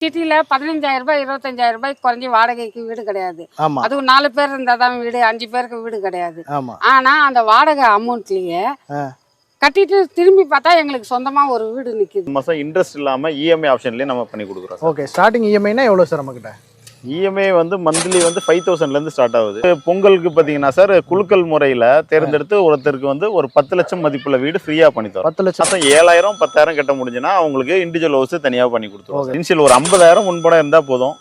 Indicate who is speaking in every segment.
Speaker 1: சிட்டில 15,000 ரூபாய் 25,000 ரூபாய்க்கு குறைஞ்சி வாடகைக்கு வீடு கிடையாது.
Speaker 2: ஆமா
Speaker 1: அதுவும் 4 பேர் இருந்தாதான் வீடு, 5 பேருக்கு வீடு கிடையாது.
Speaker 2: ஆமா
Speaker 1: ஆனா அந்த வாடகை அமௌண்ட்லயே
Speaker 2: ஆ.
Speaker 1: கட்டிட்டு திரும்பி பார்த்தா எங்களுக்கு சொந்தமா ஒரு வீடு நிக்குது.
Speaker 3: மாதம் இன்ட்ரெஸ்ட் இல்லாமல் இஎம்ஐ ஆப்ஷன்லேயே நம்ம பண்ணி கொடுக்குறோம்.
Speaker 2: ஓகே ஸ்டார்டிங் இஎம்ஐனா எவ்வளோ சார் நம்மக்கிட்ட?
Speaker 3: இஎம்ஐ வந்து மந்த்லி வந்து 5,000லேருந்து ஸ்டார்ட் ஆகுது. பொங்கலுக்கு பார்த்தீங்கன்னா சார் குலுக்கல் முறையில் தேர்ந்தெடுத்து ஒருத்தருக்கு வந்து ஒரு 10 லட்சம் மதிப்புள்ள வீடு ஃப்ரீயாக பண்ணி தரோம்.
Speaker 2: 10 லட்சம்
Speaker 3: மாதம் 7,000 10,000 கட்ட முடிஞ்சுன்னா அவங்களுக்கு இண்டிவிஜுவல் ஹவுஸ் தனியாக பண்ணி கொடுத்துருவோம். இனிஷியல் ஒரு 50,000 முன்படம் இருந்தால் போதும்,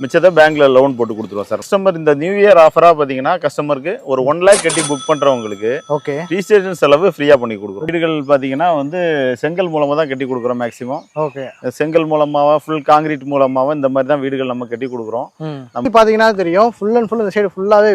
Speaker 3: மிச்சத்தை பேங்க்ல லோன் போட்டு கொடுத்துருவோம் சார். கஸ்டமர் இந்த நியூ இயர் ஆஃபரா பாத்தீங்கன்னா கஸ்டமருக்கு ஒரு 1 lakh கட்டி புக் பண்றவங்களுக்கு
Speaker 2: ஓகே
Speaker 3: ரிஜிஸ்ட்ரேஷன் செலவு ஃப்ரீயா பண்ணி கொடுக்குறோம். வீடுகள் பாத்தீங்கன்னா வந்து செங்கல் மூலமா தான் கட்டி கொடுக்குறோம். மேக்ஸிமம்
Speaker 2: ஓகே
Speaker 3: செங்கல் மூலமாவா ஃபுல் காங்கிரீட் மூலமாவா இந்த மாதிரி தான் வீடுகள் நம்ம கட்டி கொடுக்குறோம்.
Speaker 2: நம்ம பாத்தீங்கன்னா தெரியும் ஃபுல் அண்ட் ஃபுல் இந்த சைடு ஃபுல்லாவே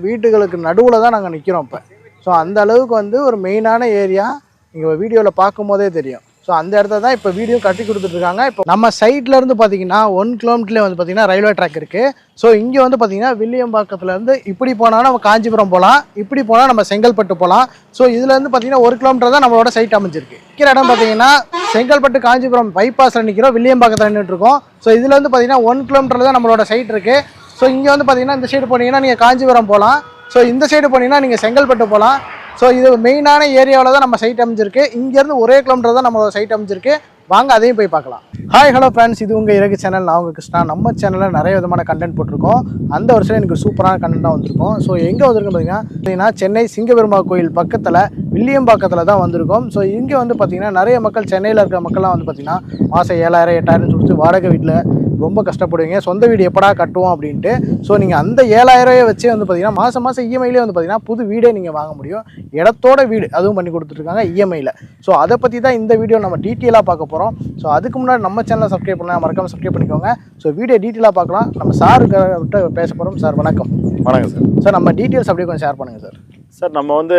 Speaker 2: வீடுகளுக்கு நடுவுல தான் நாங்க நிக்கிறோம் இப்போ. ஸோ அந்த அளவுக்கு வந்து ஒரு மெயினான ஏரியா நீங்க வீடியோல பார்க்கும் போதே தெரியும். ஸோ அந்த இடத்துல தான் இப்போ வீடியோ கட்டி கொடுத்துட்ருக்காங்க. இப்போ நம்ம சைட்ல இருந்து பார்த்தீங்கன்னா 1 கிலோமீட்டர்லேயே வந்து பார்த்தீங்கன்னா ரயில்வே ட்ராக் இருக்குது. ஸோ இங்கே வந்து பார்த்தீங்கன்னா வில்லியம்பாக்கத்துலேருந்து இப்படி போனால் நம்ம காஞ்சிபுரம் போகலாம், இப்படி போனால் நம்ம செங்கல்பட்டு போகலாம். ஸோ இதுலேருந்து பார்த்தீங்கன்னா 1 கிலோமீட்டர் தான் நம்மளோட சைட் அமைஞ்சிருக்கு. நிற்கிற இடம் பார்த்தீங்கன்னா செங்கல்பட்டு காஞ்சிபுரம் பைபாஸில் நிற்கிறோம், வில்லியம்பாக்கத்தில் நின்றுட்டு இருக்கோம். ஸோ இதுலேருந்து பார்த்தீங்கன்னா 1 கிலோமீட்டரில் தான் நம்மளோட சைட் இருக்குது. ஸோ இங்கே வந்து பார்த்தீங்கன்னா இந்த சைடு போனீங்கன்னா நீங்கள் காஞ்சிபுரம் போகலாம். ஸோ இந்த சைடு போனீங்கன்னா நீங்கள் செங்கல்பட்டு போகலாம். ஸோ இது மெயினான ஏரியாவில் தான் நம்ம சைட் அமைஞ்சிருக்கு. இங்கேருந்து 1 கிலோமீட்டர் தான் நம்மளோட சைட் அமைஞ்சிருக்கு. வாங்க அதையும் போய் பார்க்கலாம். ஹாய் ஹலோ ஃப்ரெண்ட்ஸ், இது உங்கள் இறகு சேனல். நான் உங்கள் கிருஷ்ணா. நம்ம சேனலில் நிறைய விதமான கண்டென்ட் போட்டிருக்கோம். அந்த வருஷம் எனக்கு சூப்பரான கண்டென்ட்டாக வந்திருக்கும். ஸோ எங்கே வந்திருக்கோம் பார்த்தீங்கன்னா சென்னை சிங்கபெருமா கோயில் பக்கத்தில் வில்லியம்பாக்கத்தில் தான் வந்திருக்கோம். ஸோ இங்கே வந்து பார்த்தீங்கன்னா நிறைய மக்கள், சென்னையில் இருக்கிற மக்கள்லாம் வந்து பார்த்தீங்கன்னா மாதம் 7,000 8,000 சொல்லிட்டு வாடகை வீட்டில் ரொம்ப கஷ்டப்படுவீங்க. சொந்த வீடு எப்படா கட்டுவோம் அப்படின்ட்டு. ஸோ நீங்கள் அந்த 7,000 வச்சே வந்து பார்த்தீங்கன்னா மாதம் இஎம்ஐலே வந்து பார்த்தீங்கன்னா புது வீடே நீங்கள் வாங்க முடியும். இடத்தோட வீடு அதுவும் பண்ணி கொடுத்துட்ருக்காங்க இஎம்ஐயில். ஸோ அதை பற்றி தான் இந்த வீடியோ நம்ம டீட்டெயிலாக பார்க்க போகிறோம். ஸோ அதுக்கு முன்னாடி நம்ம சேனலை சப்ஸ்கிரைப் பண்ணலாம், மறக்காமல் சப்ஸ்கிரைப் பண்ணிக்கோங்க. ஸோ வீடியோ டீட்டெயிலாக பார்க்கலாம். நம்ம சார்கிட்ட பேச போகிறோம். சார் வணக்கம்.
Speaker 3: வணக்கம் சார்.
Speaker 2: சார் நம்ம டீட்டெயில்ஸ் அப்படியே கொஞ்சம் ஷேர் பண்ணுங்கள் சார்.
Speaker 3: சார் நம்ம வந்து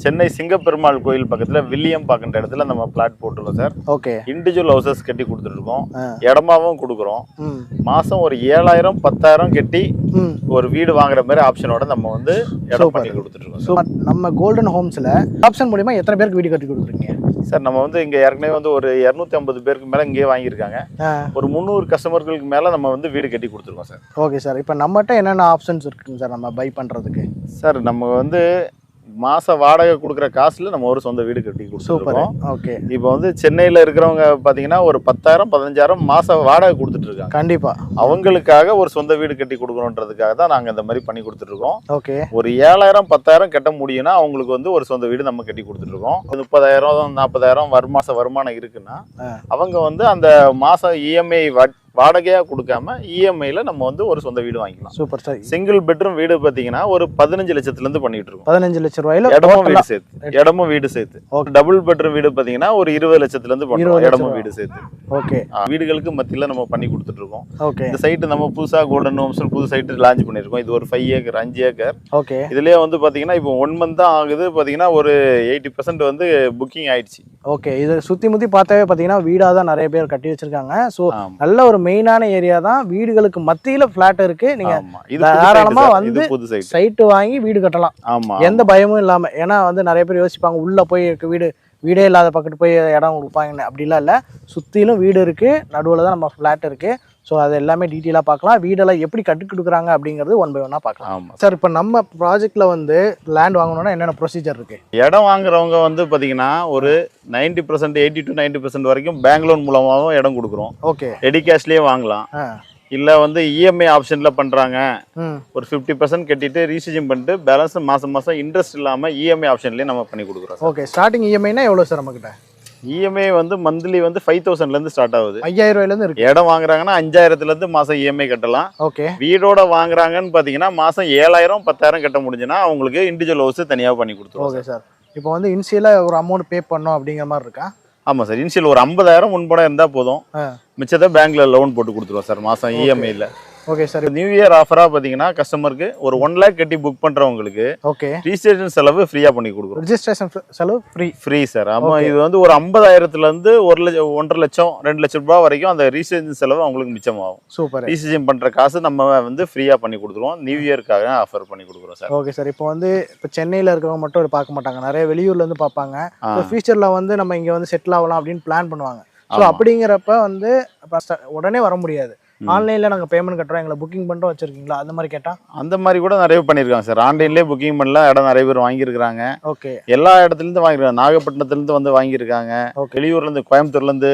Speaker 3: சென்னை சிங்கப்பெருமாள் கோயில் பக்கத்தில் வில்லியம்பாக்கன்ற இடத்துல நம்ம பிளாட் போட்டிருக்கோம் சார்.
Speaker 2: ஓகே
Speaker 3: இண்டிவிஜுவல் ஹவுசஸ் கட்டி கொடுத்துருக்கோம், இடமாவும் கொடுக்குறோம். மாதம் ஒரு 7,000 10,000 கட்டி ஒரு வீடு வாங்குற மாதிரி ஆப்ஷனோட நம்ம வந்து இடம் பண்ணி கொடுத்துருக்கோம்.
Speaker 2: ஸோ நம்ம கோல்டன் ஹோம்ஸில் ஆப்ஷன் மூலிமா எத்தனை பேருக்கு வீடு கட்டி கொடுத்துருக்கீங்க?
Speaker 3: சார் நம்ம வந்து இங்கே ஏற்கனவே வந்து ஒரு 250 பேருக்கு மேலே இங்கேயே வாங்கியிருக்காங்க. ஒரு 300 கஸ்டமர்களுக்கு மேலே நம்ம வந்து வீடு கட்டி கொடுத்துருக்கோம் சார்.
Speaker 2: Okay sir. இப்போ நம்மகிட்ட என்னென்ன ஆப்ஷன்ஸ் இருக்குங்க சார் நம்ம பை பண்ணுறதுக்கு?
Speaker 3: சார் நம்ம வந்து மாச வாடகை கொடுக்குற காசுல நம்ம ஒரு சொந்த வீடு கட்டி கொடுத்துருக்கோம்.
Speaker 2: ஓகே.
Speaker 3: இப்போ வந்து சென்னையில் இருக்கிறவங்க பார்த்தீங்கன்னா ஒரு 10,000 15,000 மாச வாடகை கொடுத்துட்டு இருக்காங்க.
Speaker 2: கண்டிப்பா
Speaker 3: அவங்களுக்காக ஒரு சொந்த வீடு கட்டி கொடுக்கணுன்றதுக்காக தான் நாங்கள் இந்த மாதிரி பண்ணி கொடுத்துருக்கோம்.
Speaker 2: ஓகே.
Speaker 3: ஒரு 7,000 10,000 கட்ட முடியும்னா அவங்களுக்கு வந்து ஒரு சொந்த வீடு நம்ம கட்டி கொடுத்துருக்கோம். 30,000 40,000 வருமானம் இருக்குன்னா அவங்க வந்து அந்த மாசம் இஎம்ஐ வாடகையா கொடுக்காம இஎம்ஐல நம்ம வந்து ஒரு சொந்த வீடு வாங்கிக்கலாம்.
Speaker 2: Super sir.
Speaker 3: சிங்கிள் பெட்ரூம் வீடு பாத்தீங்கன்னா ஒரு 15 லட்சத்துல இருந்து பண்ணிட்டு இருக்கோம்.
Speaker 2: 15 லட்சம் ரூபாயில
Speaker 3: இடமும் வீடு சேர்த்து. டபுள் பெட்ரூம் வீடு பாத்தீங்கன்னா ஒரு 20 லட்சத்துல இருந்து பண்றோம், இடமும் வீடு சேர்த்து.
Speaker 2: ஓகே.
Speaker 3: வீடுகளுக்கு மத்தியில நம்ம பண்ணி கொடுத்துட்டு இருக்கோம்.
Speaker 2: ஓகே.
Speaker 3: இந்த சைட் நம்ம புதுசா கோல்டன் ஹோம்ஸ் புது சைட் லான்ச் பண்ணிருக்கோம். இது ஒரு 5 ஏக்கர் 5 ஏக்கர்.
Speaker 2: ஓகே.
Speaker 3: இதுலயே வந்து பாத்தீங்கன்னா இப்போ 1 month தான் ஆகுது. பாத்தீங்கன்னா ஒரு 80% வந்து புக்கிங் ஆயிடுச்சு.
Speaker 2: ஓகே. இது சுத்தி முத்தி பார்த்தாவே பாத்தீங்கன்னா வீடா தான் நிறைய பேர் கட்டி வச்சிருக்காங்க. ஸோ நல்ல ஒரு மெயினான ஏரியா தான். வீடுகளுக்கு மத்தியில பிளாட் இருக்கு. நீங்க தாராளமா வந்து சைட் வாங்கி வீடு கட்டலாம்.
Speaker 3: ஆமா,
Speaker 2: எந்த பயமும் இல்லாம. ஏன்னா வந்து நிறைய பேர் யோசிப்பாங்க உள்ள போய் இருக்க வீடே இல்லாத பக்கத்து போய் இடம் கொடுப்பாங்கன்னு. அப்படிலாம் இல்லை. சுற்றிலும் வீடு இருக்குது, நடுவில் தான் நம்ம ஃப்ளாட் இருக்குது. ஸோ அது எல்லாமே டீட்டெயிலாக பார்க்கலாம். வீடெல்லாம் எப்படி கட்டி கொடுக்குறாங்க அப்படிங்கிறது 1 by 1 பார்க்கலாம். சார் இப்போ நம்ம ப்ராஜெக்டில் வந்து லேண்ட் வாங்கணும்னா என்னென்ன ப்ரொசீஜர் இருக்குது?
Speaker 3: இடம் வாங்குறவங்க வந்து பார்த்தீங்கன்னா ஒரு 90% 80 to 90% வரைக்கும் பேங்க் லோன் மூலமாகவும் இடம் கொடுக்குறோம்.
Speaker 2: ஓகே.
Speaker 3: ரெடி கேஷ்லேயே வாங்கலாம். இல்லை வந்து இஎம்ஐ ஆப்ஷனில் பண்ணுறாங்க, ஒரு 50% கட்டிட்டு ரீசார்ஜிங் பண்ணிட்டு பேலன்ஸ் மாதம் இன்ட்ரெஸ்ட் இல்லாமல் இஎம்ஐ ஆப்ஷன்லேயே நம்ம பண்ணி கொடுக்குறோம்.
Speaker 2: ஓகே. ஸ்டார்டிங் இஎம்ஐனா எவ்வளோ சார் நம்மக்கிட்ட?
Speaker 3: இஎம்ஐ வந்து மந்த்லி வந்து 5,000லேருந்து ஸ்டார்ட் ஆகுது.
Speaker 2: 5,000 ரூபாயிலேருந்து இருக்கு.
Speaker 3: இடம் வாங்குறாங்கன்னா 5,000லேருந்து மாதம் இஎம்ஐ கட்டலாம்.
Speaker 2: ஓகே.
Speaker 3: வீடோட வாங்குறாங்கன்னு பார்த்தீங்கன்னா மாதம் 7,000 10,000 கட்ட முடிஞ்சுன்னா அவங்களுக்கு இண்டிவிஜுவல் ஹவுஸ் தனியாக பண்ணி கொடுத்துருவோம்.
Speaker 2: Okay sir. இப்போ வந்து இனிஷியலாக ஒரு அமௌண்ட் பே பண்ணோம் அப்படிங்கிற மாதிரி இருக்கா?
Speaker 3: ஆமாம் சார். இனிஷியல் ஒரு 50,000 முன்படம் இருந்தால் போதும், மிச்சத்தை பேங்க்ல லோன் போட்டு கொடுத்துருவோம் சார் மாதம் இஎம்ஐல.
Speaker 2: Okay sir.
Speaker 3: நியூ இயர் ஆஃபரா பாத்தீங்கன்னா கஸ்டமருக்கு ஒரு 1 lakh கட்டி புக் பண்றவங்களுக்கு
Speaker 2: ஓகே
Speaker 3: ரிஜிஸ்ட்ரேஷன் செலவு ஃப்ரீயா பண்ணி கொடுக்குறோம்.
Speaker 2: ரிஜிஸ்ட்ரேஷன் செலவு ஃப்ரீ சார்.
Speaker 3: ஆமா, இது வந்து ஒரு 50,000ல இருந்து 1,00,000 1.5 லட்சம் 2 லட்சம் ரூபாய் வரைக்கும் அந்த ரிஜிஸ்ட்ரேஷன் செலவு அவங்களுக்கு மிச்சமாகும்.
Speaker 2: சூப்பர்.
Speaker 3: ரிஜிஸ்ட்ரேஷன் பண்ற காசு நம்ம வந்து ஃப்ரீயா பண்ணி கொடுத்துருவோம். நியூ இயர்க்காக ஆஃபர் பண்ணி கொடுக்குறோம் சார்.
Speaker 2: Okay sir. இப்போ வந்து இப்போ சென்னையில் இருக்கிறவங்க மட்டும் பார்க்க மாட்டாங்க, நிறைய வெளியூர்ல இருந்து பார்ப்பாங்க. ஃபியூச்சர்ல வந்து நம்ம இங்க வந்து செட்டில் ஆகலாம் அப்படின்னு பிளான் பண்ணுவாங்க. ஸோ அப்படிங்கிறப்ப வந்து உடனே வர முடியாது. ஆன்லைன்ல நாங்க பேமெண்ட் கட்டுறோம், எங்களை புக்கிங் பண்ணிட்டு வச்சிருக்கீங்களா அந்த மாதிரி கேட்டா?
Speaker 3: அந்த மாதிரி கூட நிறைய பண்ணியிருக்காங்க சார். ஆன்லைன்லேயே புக்கிங் பண்ணலாம் இடம் நிறைய பேர் வாங்கியிருக்காங்க.
Speaker 2: ஓகே.
Speaker 3: எல்லா இடத்துலேருந்து வாங்கியிருக்காங்க. நாகப்பட்டினத்துலேருந்து வந்து வாங்கியிருக்காங்க, வெளியூர்லேருந்து, கோயம்புத்தூர்லேருந்து,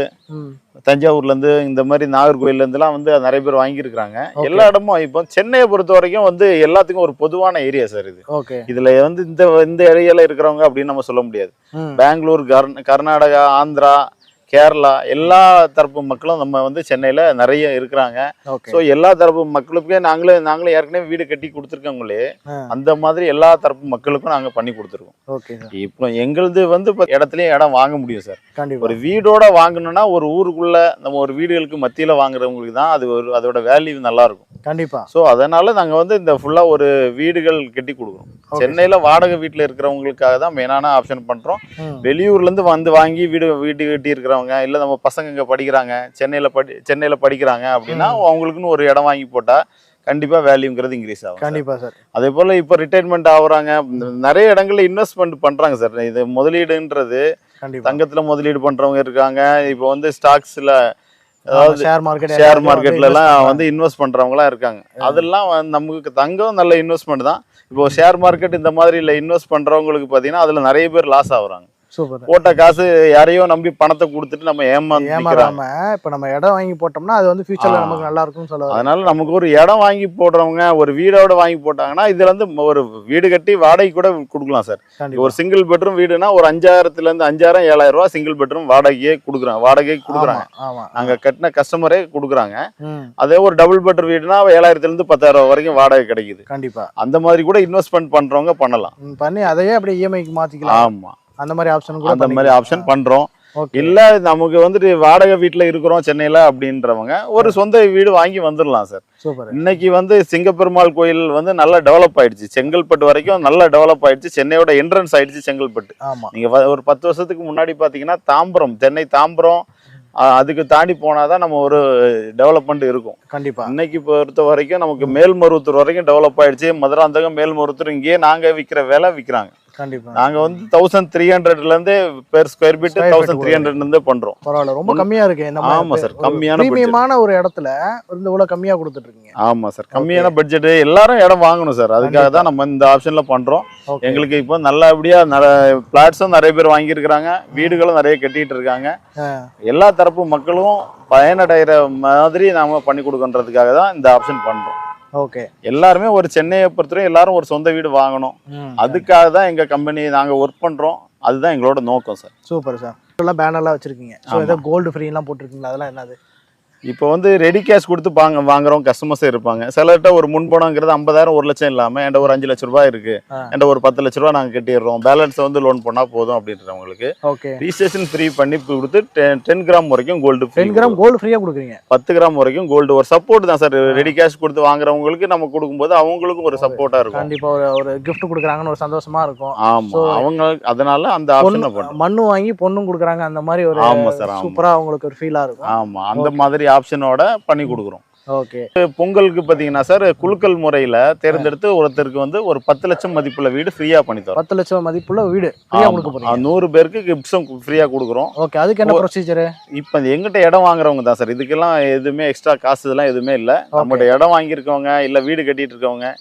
Speaker 3: தஞ்சாவூர்லேருந்து, இந்த மாதிரி நாகர்கோயிலேருந்துலாம் வந்து நிறைய பேர் வாங்கியிருக்காங்க. எல்லா இடமும் இப்போ சென்னையை பொறுத்த வரைக்கும் வந்து எல்லாத்துக்கும் ஒரு பொதுவான ஏரியா சார் இது.
Speaker 2: ஓகே.
Speaker 3: இதுல வந்து இந்த ஏரியால இருக்கிறவங்க அப்படின்னு நம்ம சொல்ல முடியாது. பெங்களூர், கர்நாடகா, ஆந்திரா, கேரளா எல்லா தரப்பு மக்களும் நம்ம வந்து சென்னையில நிறைய இருக்கிறாங்க. ஸோ எல்லா தரப்பு மக்களுக்கே நாங்களே ஏற்கனவே வீடு கட்டி கொடுத்துருக்கோங்களே, அந்த மாதிரி எல்லா தரப்பு மக்களுக்கும் நாங்க பண்ணி கொடுத்துருக்கோம். இப்போ எங்களுது வந்து இடத்துலயும் இடம் வாங்க முடியும் சார். ஒரு வீடோட வாங்கணும்னா ஒரு ஊருக்குள்ள நம்ம ஒரு வீடுகளுக்கு மத்தியில வாங்குறவங்களுக்கு தான் அது அதோட வேல்யூ நல்லா இருக்கும்.
Speaker 2: கண்டிப்பா.
Speaker 3: ஸோ அதனால நாங்க வந்து இந்த ஃபுல்லா ஒரு வீடுகள் கட்டி கொடுக்குறோம். சென்னையில வாடகை வீட்டுல இருக்கிறவங்களுக்காக தான் மெயினான ஆப்ஷன் பண்றோம். வெளியூர்ல இருந்து வந்து வாங்கி வீடு கட்டி இருக்கிறவங்க, இல்ல நம்ம பசங்க இங்க படிக்கிறாங்க, சென்னையில படிக்கிறாங்க அப்படின்னா அவங்களுக்குன்னு ஒரு இடம் வாங்கி போட்டா கண்டிப்பா வேல்யூங்கிறது இன்க்ரீஸ் ஆகும்.
Speaker 2: கண்டிப்பா சார்.
Speaker 3: அதே போல இப்போ ரிட்டைர்மெண்ட் ஆகுறாங்க, நிறைய இடங்கள்ல இன்வெஸ்ட்மெண்ட் பண்றாங்க சார். இது முதலீடுன்றது தங்கத்துல முதலீடு பண்றவங்க இருக்காங்க. இப்போ வந்து ஸ்டாக்ஸ்ல, அதாவது ஷேர் மார்க்கெட்ல எல்லாம் வந்து இன்வெஸ்ட் பண்றவங்க எல்லாம் இருக்காங்க. அதெல்லாம் நமக்கு தங்கம் நல்ல இன்வெஸ்ட்மெண்ட் தான். இப்போ ஷேர் மார்க்கெட் இந்த மாதிரி இல்ல இன்வெஸ்ட் பண்றவங்களுக்கு பாத்தீங்கன்னா அதுல நிறைய பேர் லாஸ் ஆகுறாங்க. போட்ட காசு யாரையோ நம்பி பணத்தை கொடுத்துட்டு நம்ம ஏமாறாம
Speaker 2: இப்ப நம்ம இடம் வாங்கி போட்டோம்னா அது வந்து ஃபியூச்சர்ல நமக்கு நல்லா இருக்கும்னு சொல்லுவாங்க.
Speaker 3: அதனால நமக்கு ஒரு இடம் வாங்கி போடுறவங்க ஒரு வீடோட வாங்கி போட்டாங்கன்னா இதுல இருந்து ஒரு வீடு கட்டி வாடகை கூட கொடுக்கலாம் சார். ஒரு சிங்கிள் பெட்ரூம் வீடுனா ஒரு 5000 இருந்து 5000 7000 ரூபாய் சிங்கிள் பெட்ரூம் வாடகையே கொடுக்குறாங்க. நாங்க கட்டின கஸ்டமரே கொடுக்குறாங்க. அதே ஒரு டபுள் பெட்ரூம் வீடுனா 7000 இருந்து 10000 வரைக்கும் வாடகை கிடைக்குது. கண்டிப்பா அந்த மாதிரி கூட இன்வெஸ்ட்மெண்ட் பண்றவங்க பண்ணலாம்.
Speaker 2: பண்ணி அதையே அப்படியே இஎம்ஐக்கு மாத்திக்கலாம்.
Speaker 3: ஆமா,
Speaker 2: அந்த மாதிரி ஆப்ஷன் கூட
Speaker 3: அந்த மாதிரி ஆப்ஷன் பண்றோம். இல்ல நமக்கு வந்துட்டு வாடகை வீட்டுல இருக்கிறோம் சென்னையில அப்படின்றவங்க ஒரு சொந்த வீடு வாங்கி வந்துடலாம் சார். இன்னைக்கு வந்து சிங்கப்பெருமாள் கோயில் வந்து நல்லா டெவலப் ஆயிடுச்சு. செங்கல்பட்டு வரைக்கும் நல்லா டெவலப் ஆயிடுச்சு. சென்னையோட என்ட்ரன்ஸ் ஆயிடுச்சு செங்கல்பட்டு. நீங்க ஒரு 10 வருஷத்துக்கு முன்னாடி பாத்தீங்கன்னா தாம்பரம், சென்னை தாம்பரம் அதுக்கு தாண்டி போனாதான் நம்ம ஒரு டெவலப்மெண்ட் இருக்கும். கண்டிப்பா இன்னைக்கு பொறுத்த வரைக்கும் நமக்கு மேல்மருவத்தூர் வரைக்கும் டெவலப் ஆயிடுச்சு. மதுராந்தகம், மேல்மருவத்தூர் இங்கேயே நாங்க விற்கிற விலை விற்கிறாங்க. நாங்க வந்து 1300 இருந்து பெர் ஸ்கொயர் ஃபீட் 1300 இருந்து பண்றோம். பரவாயில்ல, ரொம்ப கம்மியா இருக்கு. ஆமா சார், கம்மியான
Speaker 2: ஒரு இடத்துல இருந்து இவ்வளவு கம்மியா கொடுத்துட்டு இருக்கீங்க.
Speaker 3: ஆமா சார், கம்மியான பட்ஜெட். எல்லாரும் இடம் வாங்கணும் சார், அதுக்காக தான் நம்ம இந்த ஆப்ஷன்ல பண்றோம். எங்களுக்கு இப்போ நல்லபடியா பிளாட்ஸும் நிறைய பேர் வாங்கி இருக்காங்க, வீடுகளும் நிறைய கட்டிட்டு இருக்காங்க. எல்லா தரப்பு மக்களும் பயனடைகிற மாதிரி நாம பண்ணி கொடுக்கறதுக்காக தான் இந்த ஆப்ஷன் பண்றோம்.
Speaker 2: ஓகே.
Speaker 3: எல்லாருமே ஒரு சென்னையை பொறுத்தவரை எல்லாரும் ஒரு சொந்த வீடு வாங்கணும். அதுக்காக தான் எங்க கம்பெனி நாங்க ஒர்க் பண்றோம். அதுதான் எங்களோட நோக்கம் சார்.
Speaker 2: Super sir. எல்லாம் பேனர்லாம் வச்சிருக்கீங்க. ஸோ ஏதோ கோல்டு ஃப்ரீ எல்லாம் போட்டிருக்கீங்களா? அதெல்லாம் என்னது?
Speaker 3: இப்போ வந்து ரெடி கேஷ் கொடுத்து வாங்குறவங்க கஸ்டமர்ஸே இருப்பாங்க. சிலர்கிட்ட ஒரு முன்பணங்கிறது 50,000 1 லட்சம் இல்லாம என்கிட்ட ஒரு 5 லட்சம் ரூபாய் இருக்கு, என்கிட்ட ஒரு 10 லட்சம் ரூபாய் நாங்க கட்டிடுறோம், பேலன்ஸ் வந்து லோன் பண்ணா போதும் அப்படின்றவங்களுக்கு ரிஜிஸ்ட்ரேஷன் ஃப்ரீ பண்ணி கொடுத்து 10 கிராம் வரைக்கும் கோல்டு
Speaker 2: 10 கிராம் கோல்டு ஃப்ரீயா கொடுக்குறீங்க.
Speaker 3: 10 கிராம் வரைக்கும் கோல்டு ஒரு சப்போர்ட் தான் சார். ரெடி கேஷ் கொடுத்து வாங்குறவங்களுக்கு நம்ம கொடுக்கும்போது அவங்களுக்கும் ஒரு சப்போர்ட்டா இருக்கும்.
Speaker 2: கண்டிப்பா ஒரு கிஃப்ட் கொடுக்குறாங்கன்னு ஒரு சந்தோஷமா இருக்கும்.
Speaker 3: ஆமா, அவங்க அதனால அந்த ஆப்ஷன் பண்ணுவோம்.
Speaker 2: மண்ணு வாங்கி பொண்ணும் கொடுக்குறாங்க, அந்த மாதிரி ஒரு சூப்பரா அவங்களுக்கு ஒரு ஃபீலா இருக்கும்.
Speaker 3: ஆமா, அந்த மாதிரி ஆப்ஷனோட பண்ணி கொடுக்குறோம்.
Speaker 2: ஓகே.
Speaker 3: பொங்கலுக்கு பாத்தீங்கன்னா சார் குலுக்கல் முறையில தேர்ந்தெடுத்து ஒருத்தருக்கு வந்து ஒரு 10 லட்சம் மதிப்புள்ள வீடு ஃப்ரீயா பண்ணி தரோம்.
Speaker 2: 10 லட்சம் மதிப்புள்ள வீடு ஃப்ரீயா கொடுக்க போறீங்க.
Speaker 3: 100 பேருக்கு கிஃப்ட்ஸும் ஃப்ரீயா கொடுக்குறோம்.
Speaker 2: ஓகே. அதுக்கு என்ன ப்ரொசீஜர்?
Speaker 3: இப்போ எங்கிட்ட இடம் வாங்குறவங்க தான் சார். இதுக்கெல்லாம் எதுவுமே எக்ஸ்ட்ரா காசு இதெல்லாம் எதுவுமே இல்லை. நம்மகிட்ட இடம் வாங்கியிருக்கவங்க இல்ல வீடு கட்டிட்டு இருக்கவங்க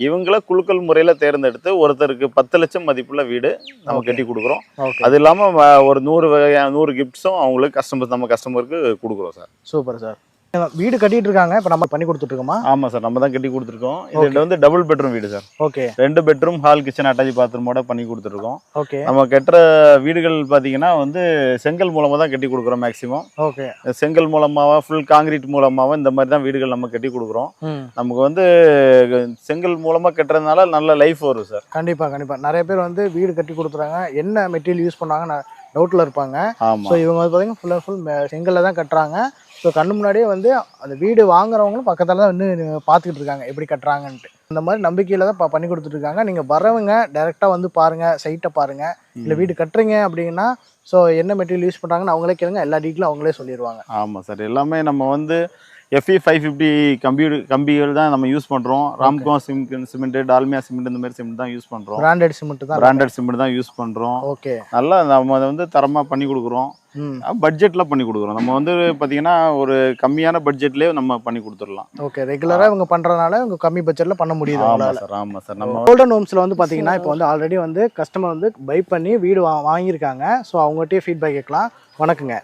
Speaker 3: இவங்கள குலுக்கல் முறையில தேர்ந்தெடுத்து ஒருத்தருக்கு 10 லட்சம் மதிப்புள்ள வீடு நம்ம கட்டி கொடுக்குறோம். அது இல்லாம ஒரு 100 கிஃப்ட்ஸும் அவங்களுக்கு நம்ம கஸ்டமருக்கு கொடுக்குறோம் சார்.
Speaker 2: Super sir. வீடு கட்டிட்டு இருக்காங்க, இப்ப நம்ம பண்ணி கொடுத்துட்டு இருக்கோமா?
Speaker 3: ஆமா சார், நம்ம தான் கட்டி கொடுத்துருக்கோம். இது வந்து டபுள் பெட்ரூம் வீடு sir.
Speaker 2: Okay.
Speaker 3: 2 bedroom, hall, kitchen, attach பாத்ரூமோட பண்ணி கொடுத்துருக்கோம்.
Speaker 2: ஓகே.
Speaker 3: நம்ம கட்டுற வீடுகள் பாத்தீங்கன்னா வந்து செங்கல் மூலமா தான் கட்டி கொடுக்குறோம் மேக்சிமம்.
Speaker 2: ஓகே.
Speaker 3: செங்கல் மூலமாவா ஃபுல் காங்கிரீட் மூலமாவா இந்த மாதிரி தான் வீடுகள் நம்ம கட்டி கொடுக்குறோம். நமக்கு வந்து செங்கல் மூலமா கட்டுறதுனால நல்ல லைஃப் வரும் சார்.
Speaker 2: கண்டிப்பா கண்டிப்பா. நிறைய பேர் வந்து வீடு கட்டி கொடுத்துறாங்க, என்ன மெட்டீரியல் யூஸ் பண்ணாங்க டவுட்ல இருப்பாங்க. ஸோ இவங்க வந்து பார்த்தீங்கன்னா ஃபுல் அண்ட் ஃபுல் செங்கல்ல தான் கட்டுறாங்க. ஸோ கண்ணு முன்னாடியே வந்து அந்த வீடு வாங்குறவங்களும் பக்கத்தில் தான் இன்னும் பார்த்துக்கிட்டு இருக்காங்க எப்படி கட்டுறாங்கன்ட்டு. இந்த மாதிரி நம்பிக்கையில் தான் பண்ணி கொடுத்துட்ருக்காங்க. நீங்கள் வரவங்க டைரெக்டாக வந்து பாருங்கள், சைட்டை பாருங்கள். இல்லை வீடு கட்டுறீங்க அப்படின்னா ஸோ என்ன மெட்டீரியல் யூஸ் பண்ணுறாங்கன்னு அவங்களே கேளுங்க, எல்லா டீட்டெயிலும் அவங்களே சொல்லிடுவாங்க.
Speaker 3: ஆமாம் சார், எல்லாமே நம்ம வந்து FE 550 கம்பிகள் தான் நம்ம யூஸ் பண்ணுறோம். ராம்கோ சிமெண்ட், டால்மியா சிமெண்ட் இந்த மாதிரி சிமெண்ட் தான் யூஸ் பண்ணுறோம்.
Speaker 2: பிராண்டட் சிமெண்ட் தான்
Speaker 3: யூஸ் பண்ணுறோம்.
Speaker 2: ஓகே.
Speaker 3: நல்லா நம்ம அதை வந்து தரமாக பண்ணி கொடுக்குறோம். பட்ஜெட்ல பண்ணி கொடுக்குறோம். நம்ம வந்து பாத்தீங்கன்னா ஒரு கம்மியான பட்ஜெட்லயே நம்ம பண்ணி கொடுத்துடலாம்.
Speaker 2: ஓகே, ரெகுலரா இவங்க பண்றதுனால இவங்க கம்மி பட்ஜெட்ல பண்ண முடியுது.
Speaker 3: ஆமா சார். நம்ம
Speaker 2: கோல்டன் ஹோம்ஸ்ல வந்து பாத்தீங்கன்னா இப்போ வந்து ஆல்ரெடி வந்து கஸ்டமர் வந்து பை பண்ணி வீடு வாங்கியிருக்காங்க. ஸோ அவங்ககிட்டயே ஃபீட்பேக் கேட்கலாம். வணக்கங்க,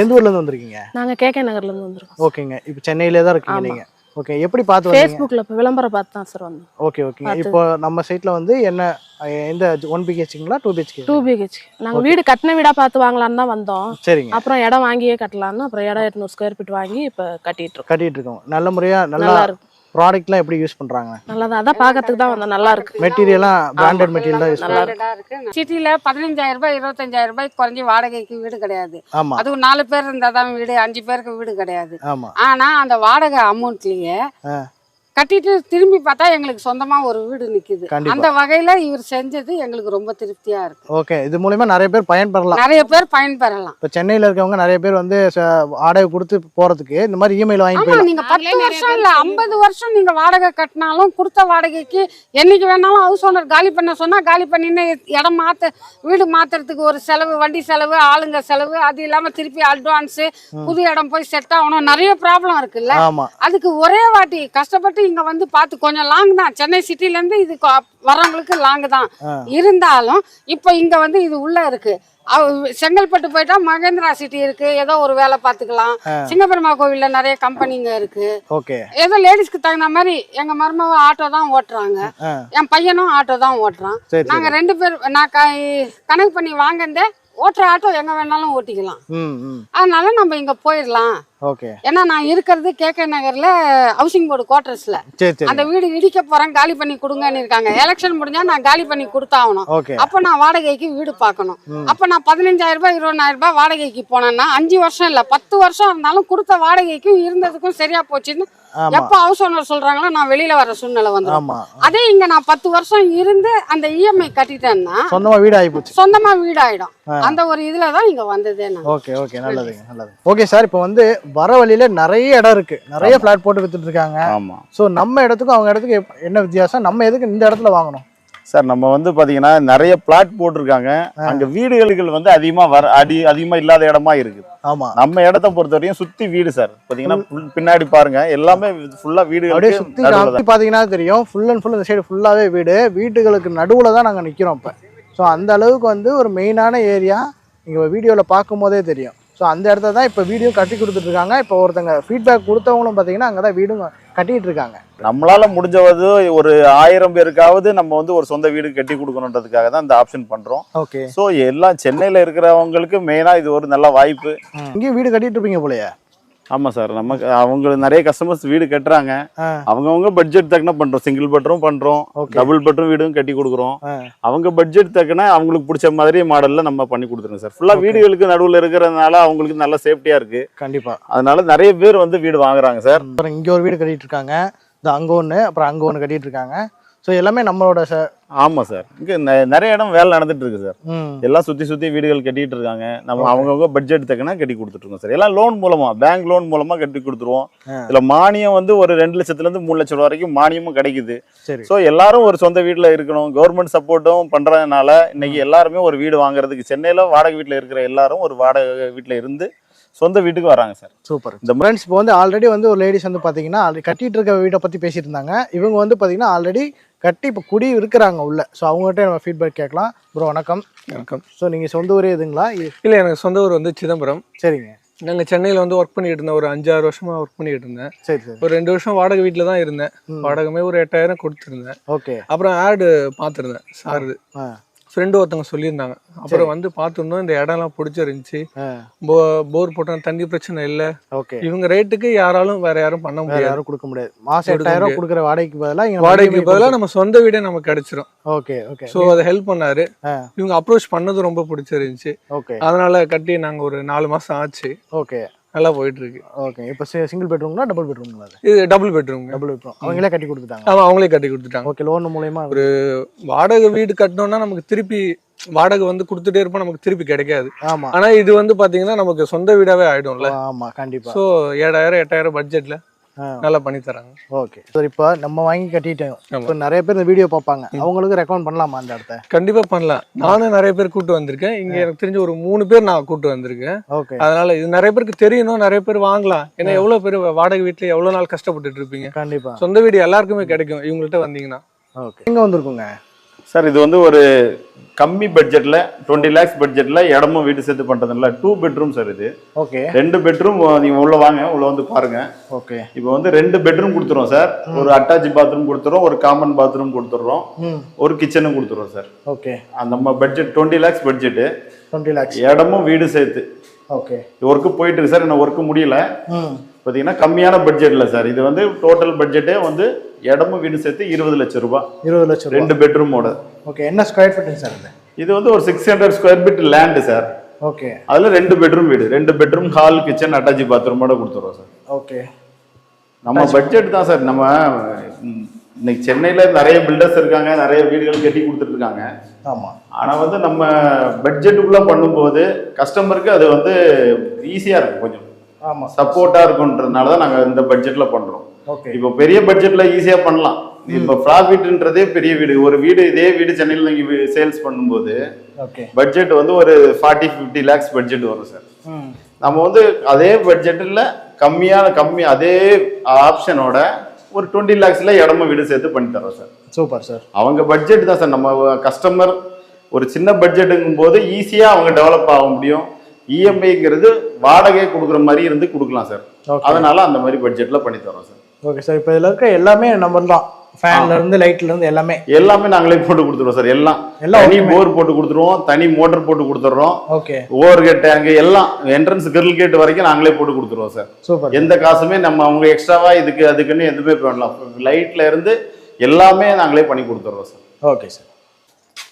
Speaker 2: எந்த ஊர்ல இருந்து வந்திருக்கீங்க?
Speaker 4: நாங்க கேகே நகர்ல இருந்து வந்திருக்கோம்.
Speaker 2: ஓகேங்க, இப்போ சென்னையிலே தான் இருக்கீங்க நீங்க? ஓகே, எப்படி பார்த்து வந்தீங்க?
Speaker 4: ஃபேஸ்புக்ல விளம்பரம் பார்த்து தான் சார் வந்தோம்.
Speaker 2: Okay okay. இப்போ நம்ம சைட்ல வந்து என்ன எந்த 1 BHKங்களா 2 BHK?
Speaker 4: 2 BHK. நாங்க வீடு கட்டின வீடா பார்த்து வாங்கலாம்னு தான் வந்தோம்.
Speaker 2: சரிங்க.
Speaker 4: அப்புறம் இடம் வாங்கியே கட்டலாம்னு அப்புறம் இடம் 800 ஸ்கொயர் ஃபீட் வாங்கி இப்ப கட்டிட்டு இருக்கோம்.
Speaker 2: நல்ல முறையா நல்லா இருக்கு. ப்ராடக்ட்லாம் எப்படி யூஸ் பண்றாங்க?
Speaker 4: நல்லா தான், அதான் பார்க்கிறதுக்கு தான் வந்தோம். நல்லா இருக்கு.
Speaker 2: மெட்டீரியல்லாம் பிராண்டட் மெட்டீரியல் தான் யூஸ்
Speaker 4: நல்லா
Speaker 2: பண்றாங்க.
Speaker 1: சிட்டில 15,000 ரூபாய் 25,000 ரூபாய் குறைஞ்சி வாடகைக்கு வீடு கிடையாது.
Speaker 2: ஆமா.
Speaker 1: அதுவும் 4 பேர் இருந்தாதான் வீடு, 5 பேருக்கு வீடு கிடையாது.
Speaker 2: ஆமா.
Speaker 1: ஆனா அந்த வாடகை அமௌண்ட்லயே கட்டிட்டு திரும்பி பார்த்தா எங்களுக்கு சொந்தமா ஒரு வீடு நிக்குது. அந்த வகையில இவர் செஞ்சது எங்களுக்கு ரொம்ப திருப்தியா இருக்கு.
Speaker 2: ஓகே, இது மூலமா நிறைய பேர் பயன்பெறலாம்.
Speaker 1: நிறைய பேர் பயன்பெறலாம்.
Speaker 2: இப்ப சென்னையில இருக்கவங்க நிறைய பேர் வந்து வாடகை கொடுத்து போறதுக்கு இந்த மாதிரி இஎம்ஐல வாங்கி
Speaker 1: போயிடலாம். நீங்க 10 வருஷம் இல்ல 50 வருஷம் நீங்க வாடகை கட்டினாலும் கொடுத்த வாடகைக்கு என்னைக்கு வேணாலும் ஹவுஸ் ஓனர் காலி பண்ண சொன்னா காலி பண்ணின்னு இடம் வீடு மாத்துறதுக்கு ஒரு செலவு, வண்டி செலவு, ஆளுங்க செலவு, அது இல்லாம திருப்பி அட்வான்ஸ், புது இடம் போய் செட் ஆகணும், நிறைய ப்ராப்ளம் இருக்குல்ல. அதுக்கு ஒரே வாட்டி கஷ்டப்பட்டு இங்க வந்து பார்த்து கொஞ்சம் லாங் தான், சென்னை சிட்டில இருந்து இது வரவங்களுக்கு லாங் தான் இருந்தாலும் இப்ப இங்க வந்து இது உள்ள இருக்கு. செங்கல்பட்டு போயிட்டா மகேந்திரா சிட்டி இருக்கு, ஏதோ ஒரு வேலை பார்த்துக்கலாம். சிங்கப்பெருமா கோவில்ல நிறைய கம்பெனிங்க இருக்கு. ஏதோ லேடிஸ்க்கு தகுந்த மாதிரி எங்க மருமக ஆட்டோ தான் ஓட்டுறாங்க, என் பையனும் ஆட்டோ தான் ஓட்டுறான். நாங்க 2 பேர் நான் கணக்கு பண்ணி வாங்கினதே ஓட்டுற ஆட்டோ எங்க வேணாலும் ஓட்டிக்கலாம். அதனால நம்ம இங்க போயிடலாம். ஏன்னா நான் இருக்கிறது கேகே நகர்ல ஹவுசிங் போர்டு குவார்டர்ஸ்ல. அந்த வீடு இடிக்க போறேன், காலி பண்ணி கொடுங்கன்னு இருக்காங்க. எலெக்ஷன் முடிஞ்சா நான் காலி பண்ணி கொடுத்தாகணும். அப்ப நான் வாடகைக்கு வீடு பார்க்கணும். அப்ப நான் 15,000 ரூபாய் 20,000 ரூபாய் வாடகைக்கு போனேன்னா 5 வருஷம் இல்ல 10 வருஷம் இருந்தாலும் கொடுத்த வாடகைக்கும் இருந்ததுக்கும் சரியா போச்சுன்னு எப்ப ஹவுஸ் ஓனர் சொல்றாங்களோ நான் வெளியில வர சூழ்நிலை வந்துடும். அதே இங்க நான் 10 வருஷம் இருந்து அந்த இஎம்ஐ கட்டிட்டேன்னா சொந்தமா வீடு ஆயிடும். அந்த ஒரு இதுலதான் இங்க வந்ததே.
Speaker 2: ஓகே ஓகே, நல்லது நல்லது. ஓகே சார், இப்போ வந்து வர வழியில நிறைய இடம் இருக்கு, நிறைய பிளாட் போட்டு வித்துட்டு இருக்காங்க. சோ நம்ம இடத்துக்கும் அவங்க இடத்துக்கு என்ன வித்தியாசம்? நம்ம எதுக்கு இந்த இடத்துல வாங்கணும்
Speaker 3: சார்? நம்ம வந்து பாத்தீங்கன்னா நிறைய பிளாட் போட்டிருக்காங்க. அங்க வீடுகள் வந்து அதிகமா இல்லாத இடமா இருக்கு.
Speaker 2: ஆமா,
Speaker 3: நம்ம இடத்த பொறுத்த வரையும் சுத்தி வீடு சார். பாத்தீங்கன்னா பின்னாடி பாருங்க எல்லாமே ஃபுல்லா வீடுகள்
Speaker 2: சுத்தி பாத்தீங்கன்னா தெரியும். ஃபுல் அண்ட் ஃபுல் இந்த சைடு ஃபுல்லாவே வீடுகளுக்கு நடுவுல தான் நாங்க நிக்கிறோம் இப்ப. ஸோ அந்த அளவுக்கு வந்து ஒரு மெயினான ஏரியா இங்க வீடியோல பார்க்கும் போதே தெரியும். ஸோ அந்த இடத்த தான் இப்போ வீடியோ கட்டி கொடுத்துட்டு இருக்காங்க. இப்போ ஒருத்தங்க ஃபீட்பேக் கொடுத்தவங்களும் பார்த்தீங்கன்னா அங்கே தான் வீடும் கட்டிட்டு இருக்காங்க.
Speaker 3: நம்மளால முடிஞ்சவது ஒரு 1000 பேருக்காவது நம்ம வந்து ஒரு சொந்த வீடு கட்டி கொடுக்கணுன்றதுக்காக தான் இந்த ஆப்ஷன் பண்றோம்.
Speaker 2: ஓகே,
Speaker 3: ஸோ எல்லாம் சென்னையில இருக்கிறவங்களுக்கு மெயினா இது ஒரு நல்ல வாய்ப்பு.
Speaker 2: இங்கேயும் வீடு கட்டிட்டு இருப்பீங்க போலயே?
Speaker 3: ஆமா சார், நமக்கு அவங்க நிறைய கஸ்டமர்ஸ் வீடு கட்டுறாங்க. அவங்கவுங்க பட்ஜெட் தக்கன பண்றோம். சிங்கிள் பெட்ரூம் பண்றோம், டபுள் பெட்ரூம் வீடும் கட்டி கொடுக்குறோம். அவங்க பட்ஜெட் தக்கன அவங்களுக்கு பிடிச்ச மாதிரி மாடல்ல நம்ம பண்ணி கொடுத்துருங்க சார். ஃபுல்லா வீடுகளுக்கு நடுவில் இருக்கிறதுனால அவங்களுக்கு நல்ல சேஃப்டியா இருக்கு.
Speaker 2: கண்டிப்பா,
Speaker 3: அதனால நிறைய பேர் வந்து வீடு வாங்குறாங்க சார்.
Speaker 2: அப்புறம் இங்க ஒரு வீடு கட்டிட்டு இருக்காங்க, அங்க ஒண்ணு, அப்புறம் அங்க ஒண்ணு கட்டிட்டு இருக்காங்க. ஸோ எல்லாமே நம்மளோட சார்.
Speaker 3: ஆமா சார், இங்க நிறைய இடம் வேலை நடந்துட்டு இருக்கு சார். எல்லாம் சுத்தி வீடுகள் கட்டிட்டு இருக்காங்க. நம்ம அவங்கவுங்க பட்ஜெட் தக்கனா கட்டி கொடுத்துட்டு இருக்கோம் சார். எல்லாம் லோன் மூலமா, பேங்க் லோன் மூலமா கட்டி கொடுத்துருவோம். இதுல மானியம் வந்து ஒரு 2 லட்சத்துல இருந்து 3 லட்சம் வரைக்கும் மானியமும் கிடைக்குது. ஸோ எல்லாரும் ஒரு சொந்த வீட்டுல இருக்கணும், கவர்மெண்ட் சப்போர்ட்டும் பண்றதுனால இன்னைக்கு எல்லாருமே ஒரு வீடு வாங்குறதுக்கு சென்னையில வாடகை வீட்டுல இருக்கிற எல்லாரும் ஒரு வாடகை வீட்டுல இருந்து சொந்த வீட்டுக்கு வராங்க சார்.
Speaker 2: சூப்பர். இந்த ஃப்ரெண்ட்ஸ் இப்போ வந்து ஆல்ரெடி வந்து ஒரு லேடிஸ் வந்து பாத்தீங்கன்னா கட்டிட்டு இருக்க வீட்டை பத்தி பேசிட்டு இருந்தாங்க. இவங்க வந்து பாத்தீங்கன்னா ஆல்ரெடி கட்டி இப்போ குடி இருக்கிறாங்க உள்ள. ஸோ அவங்ககிட்ட நம்ம ஃபீட்பேக் கேட்கலாம். ப்ரோ வணக்கம்.
Speaker 5: வணக்கம்.
Speaker 2: ஸோ நீங்கள் சொந்த ஊரே இதுங்களா?
Speaker 5: இல்லை, எனக்கு சொந்த ஊர் வந்து சிதம்பரம்.
Speaker 2: சரிங்க.
Speaker 5: நாங்கள் சென்னையில் வந்து ஒர்க் பண்ணிட்டு இருந்தேன். ஒரு 5-6 வருஷமா ஒர்க் பண்ணிட்டு இருந்தேன்.
Speaker 2: சரி சரி.
Speaker 5: ஒரு 2 வருஷம் வாடகை வீட்டில் தான் இருந்தேன். வாடகைமே ஒரு 8000 கொடுத்துருந்தேன்.
Speaker 2: ஓகே.
Speaker 5: அப்புறம் ஆடு பார்த்துருந்தேன் சாருது. ஃப்ரெண்டு ஒருத்தவங்க சொல்லியிருந்தாங்க. அப்புறம் வந்து பார்த்துருந்தோம், இந்த இடம்லாம் பிடிச்சிருந்துச்சு. போர் போட்டா தண்ணி பிரச்சனை இல்லை.
Speaker 2: ஓகே.
Speaker 5: இவங்க ரேட்டுக்கு யாராலும் வேற யாரும் பண்ண முடியாது,
Speaker 2: யாரும் கொடுக்க முடியாது. மாசம் 8000 கொடுக்குற
Speaker 5: வாடகைக்கு பதிலாக நம்ம சொந்த வீடே நமக்கு கிடைச்சிரும்.
Speaker 2: Okay okay.
Speaker 5: ஸோ அதை ஹெல்ப் பண்ணாரு. இவங்க அப்ரோச் பண்ணது ரொம்ப பிடிச்சிருந்துச்சு.
Speaker 2: ஓகே.
Speaker 5: அதனால கட்டி நாங்கள் ஒரு 4 மாசம் ஆச்சு.
Speaker 2: ஓகே,
Speaker 5: நல்லா போயிட்டு இருக்கு.
Speaker 2: ஓகே. இப்போ சிங்கிள் பெட்ரூம்னா டபுள் பெட்ரூம்ங்களா?
Speaker 5: இது டபுள் பெட்ரூம்.
Speaker 2: அவங்களே கட்டி கொடுத்துட்டாங்க?
Speaker 5: ஆமா, அவங்களே கட்டி கொடுத்துட்டாங்க.
Speaker 2: ஓகே. லோன் மூலமா
Speaker 5: ஒரு வாடகை வீடு கட்டணும்னா நமக்கு திருப்பி வாடகை வந்து கொடுத்துட்டே இருப்போம், நமக்கு திருப்பி கிடைக்காது.
Speaker 2: ஆமா.
Speaker 5: ஆனா இது வந்து பாத்தீங்கன்னா நமக்கு சொந்த வீடாவே ஆயிடும்ல.
Speaker 2: ஆமா, கண்டிப்பா.
Speaker 5: சோ 7000 8000 பட்ஜெட்ல நல்லா பண்ணி தராங்க.
Speaker 2: ஓகே சார், இப்போ நம்ம வாங்கி கட்டிட்டோம்,
Speaker 5: ஆமா.
Speaker 2: இப்போ நிறைய பேர் இந்த வீடியோ பார்ப்பாங்க, அவங்களுக்கு ரெக்கமெண்ட் பண்ணலாமா அந்த இடத்த?
Speaker 5: கண்டிப்பா பண்ணலாம். நானும் நிறைய பேர் கூட்டு வந்திருக்கேன். இங்க எனக்கு தெரிஞ்ச ஒரு 3 பேர் நான் கூட்டு வந்திருக்கேன்.
Speaker 2: ஓகே.
Speaker 5: அதனால இது நிறைய பேருக்கு தெரியணும், நிறைய பேர் வாங்கலாம். ஏன்னா எவ்வளவு பேர் வாடகை வீட்டுல எவ்வளவு நாள் கஷ்டப்பட்டுட்டு இருப்பீங்க.
Speaker 2: கண்டிப்பா
Speaker 5: சொந்த வீடு எல்லாருக்குமே கிடைக்கும் இவங்கள்ட்ட வந்தீங்கன்னா.
Speaker 2: ஓகே. எங்க வந்திருக்குங்க
Speaker 3: சார்? இது வந்து ஒரு கம்மி பட்ஜெட்ல 20 lakhs பட்ஜெட்ல இடமும் வீடு சேர்த்து பண்றதுல 2 bedroom சார். இது
Speaker 2: ஓகே.
Speaker 3: 2 bedroom. நீங்க உள்ள வாங்க, உள்ள வந்து பாருங்க.
Speaker 2: ஓகே.
Speaker 3: இப்போ வந்து 2 bedroom கொடுத்துறோம் சார். ஒரு அட்டாச் பாத்ரூம் கொடுத்துறோம், ஒரு காமன் பாத்ரூம் கொடுத்துறோம், ஒரு கிச்சனும் கொடுத்துறோம் சார்.
Speaker 2: ஓகே.
Speaker 3: நம்ம பட்ஜெட் 20 lakhs பட்ஜெட்,
Speaker 2: 20 lakhs
Speaker 3: இடமும் வீடு சேர்த்து.
Speaker 2: ஓகே.
Speaker 3: ஒர்க்கு போயிட்டு இருக்கு சார், இன்னும் ஒர்க்கு முடியல. பார்த்தீங்கன்னா கம்மியான பட்ஜெட்ல சார். இது வந்து டோட்டல் பட்ஜெட்டே வந்து இடமும் வீடு சேர்த்து 20 லட்சம் ரூபாய்.
Speaker 2: 20 லட்சம்
Speaker 3: 2 bedroom.
Speaker 2: ஓகே. என்ன ஸ்கொயர் ஃபீட்டுங்க சார் இது?
Speaker 3: இது வந்து ஒரு 600 square feet land sir.
Speaker 2: Okay.
Speaker 3: அதுல 2 bedroom வீடு, 2 bedroom, ஹால், கிச்சன், அட்டாச் பாத்ரூமோட கொடுத்துருவோம் சார்.
Speaker 2: ஓகே.
Speaker 3: நம்ம பட்ஜெட் தான் சார். நம்ம இன்னைக்கு சென்னையில நிறைய பில்டர்ஸ் இருக்காங்க, நிறைய வீடுகள் கட்டி கொடுத்துட்டு இருக்காங்க.
Speaker 2: ஆமா.
Speaker 3: ஆனா வந்து நம்ம பட்ஜெட்டுக்குள்ள பண்ணும்போது கஸ்டமருக்கு அது வந்து ஈஸியா இருக்கும், கொஞ்சம்
Speaker 2: ஆமா
Speaker 3: சப்போர்ட்டா இருக்குன்றதுனால தான் நாங்க இந்த பட்ஜெட்ல பண்றோம்.
Speaker 2: ஓகே.
Speaker 3: இப்போ பெரிய பட்ஜெட்ல ஈஸியா பண்ணலாம். இப்போ ப்ராஃபிட்ன்றதே பெரிய வீடு, ஒரு வீடு இதே வீடு சென்னையில் நீங்க சேல்ஸ் பண்ணும்போது
Speaker 2: ஓகே
Speaker 3: பட்ஜெட் வந்து ஒரு 40-50 lakhs பட்ஜெட் வரும் சார். நம்ம வந்து அதே பட்ஜெட்டில் கம்மி அதே ஆப்ஷனோட ஒரு 20 lakhsல இடமும் வீடு சேர்த்து பண்ணி தரோம் சார்.
Speaker 2: Super sir.
Speaker 3: அவங்க பட்ஜெட் தான் சார். நம்ம கஸ்டமர் ஒரு சின்ன பட்ஜெட்டுங்கும் போது ஈஸியா அவங்க டெவலப் ஆக முடியும். இஎம்ஐங்கிறது வாடகை கொடுக்குற மாதிரி இருந்து கொடுக்கலாம் சார். அதனால அந்த மாதிரி பட்ஜெட்ல பண்ணி தரோம் சார்.
Speaker 2: Okay sir. இப்போ இதில் இருக்க எல்லாமே நம்ம தான், ஃபேன்ல இருந்து லைட்ல இருந்து எல்லாமே
Speaker 3: நாங்களே போட்டு கொடுத்துருவோம் சார். எல்லாம் தனி போர் போட்டு கொடுத்துருவோம், தனி மோட்டர் போட்டு கொடுத்துட்றோம்.
Speaker 2: ஓகே.
Speaker 3: ஓவர் கேட் டேங்க் எல்லாம் என்ட்ரன்ஸ் கிரில் கேட் வரைக்கும் நாங்களே போட்டு கொடுத்துருவோம் சார்.
Speaker 2: சூப்பர்.
Speaker 3: எந்த காசுமே நம்ம அவங்க எக்ஸ்ட்ராவா இதுக்கு அதுக்குன்னு எதுவுமே பண்ணலாம். லைட்ல இருந்து எல்லாமே நாங்களே பண்ணி கொடுத்துட்றோம் சார்.
Speaker 2: Okay sir.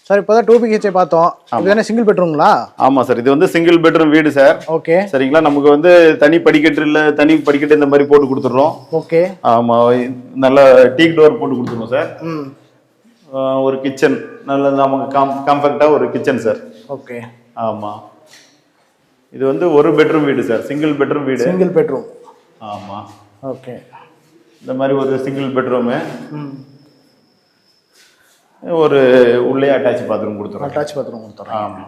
Speaker 2: சார் இப்போதான் 2 BHK பார்த்தோம். இது என்ன சிங்கிள் பெட்ரூம்ங்களா?
Speaker 3: ஆமா சார், இது வந்து சிங்கிள் பெட்ரூம் வீடு சார்.
Speaker 2: ஓகே.
Speaker 3: சரிங்களா? நமக்கு வந்து தனி படிக்கட்டு இந்த மாதிரி போட்டு கொடுத்துட்றோம்.
Speaker 2: ஓகே.
Speaker 3: ஆமா, நல்ல டீக் டோர் போட்டு கொடுத்துருவோம் சார். ஒரு கிச்சன் நல்ல நமக்கு கம்ஃபர்ட்டா ஒரு கிச்சன் சார்.
Speaker 2: ஓகே.
Speaker 3: ஆமா, இது வந்து ஒரு பெட்ரூம் வீடு சார், சிங்கிள் பெட்ரூம் வீடு.
Speaker 2: Single bedroom.
Speaker 3: ஆமா.
Speaker 2: ஓகே.
Speaker 3: இந்த மாதிரி ஒரு சிங்கிள் பெட்ரூமு, ஒரு உள்ளே அட்டாச் பாத்ரூம் கொடுத்துறோம்.
Speaker 2: அட்டாச் பாத்ரூம் கொடுத்துறோம்.
Speaker 3: ஆமா.